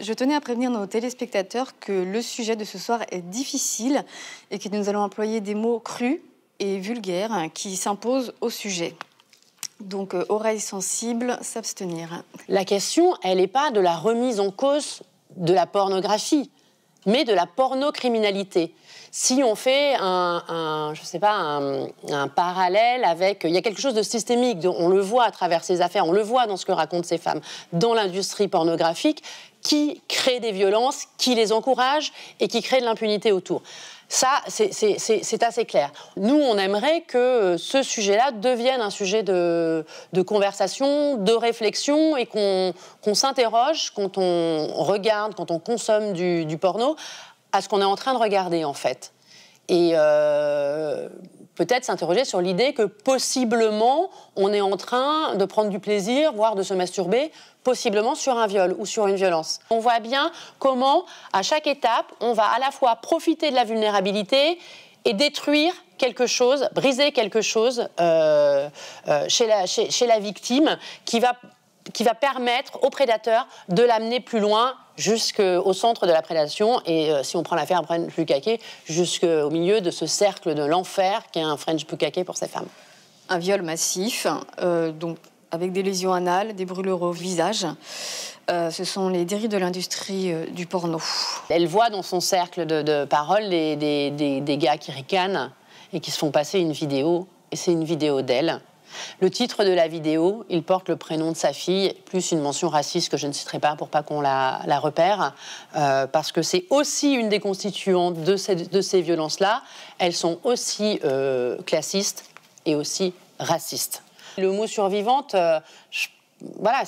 Je tenais à prévenir nos téléspectateurs que le sujet de ce soir est difficile et que nous allons employer des mots crus et vulgaires qui s'imposent au sujet. Donc, oreilles sensibles, s'abstenir. La question, elle n'est pas de la remise en cause de la pornographie, mais de la pornocriminalité. Si on fait un parallèle avec... Il y a quelque chose de systémique, on le voit à travers ces affaires, on le voit dans ce que racontent ces femmes, dans l'industrie pornographique, qui crée des violences, qui les encourage et qui crée de l'impunité autour. Ça, c'est assez clair. Nous, on aimerait que ce sujet-là devienne un sujet de conversation, de réflexion, et qu'on s'interroge quand on regarde, quand on consomme du porno, à ce qu'on est en train de regarder, en fait. Et peut-être s'interroger sur l'idée que, possiblement, on est en train de prendre du plaisir, voire de se masturber, possiblement sur un viol ou sur une violence. On voit bien comment, à chaque étape, on va à la fois profiter de la vulnérabilité et détruire quelque chose, briser quelque chose chez la victime qui va permettre au prédateur de l'amener plus loin jusqu'au centre de la prédation et, si on prend l'affaire French Bukkake, jusqu'au milieu de ce cercle de l'enfer qu'est un French Bukkake pour ces femmes. Un viol massif, donc avec des lésions anales, des brûlures au visage. Ce sont les dérives de l'industrie du porno. Elle voit dans son cercle de paroles des gars qui ricanent et qui se font passer une vidéo, et c'est une vidéo d'elle. Le titre de la vidéo, il porte le prénom de sa fille, plus une mention raciste que je ne citerai pas pour pas qu'on la repère, parce que c'est aussi une des constituantes de ces violences-là. Elles sont aussi classistes et aussi racistes. Le mot survivante, voilà,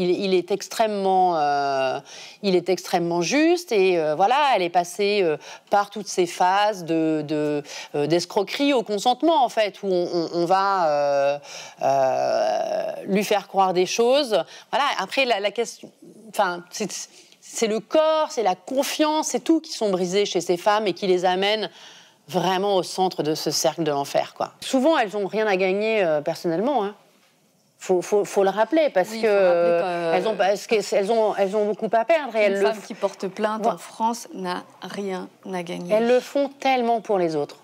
il est extrêmement juste et voilà, elle est passée par toutes ces phases d'escroquerie au consentement, en fait, où on va lui faire croire des choses. Voilà, après, la question... Enfin, c'est le corps, c'est la confiance, c'est tout qui sont brisés chez ces femmes et qui les amènent vraiment au centre de ce cercle de l'enfer, quoi. Souvent, elles n'ont rien à gagner personnellement, hein. Faut le rappeler, parce oui, qu'elles ont beaucoup à perdre. Et une femme qui porte plainte en France n'a rien à gagner. Elles le font tellement pour les autres.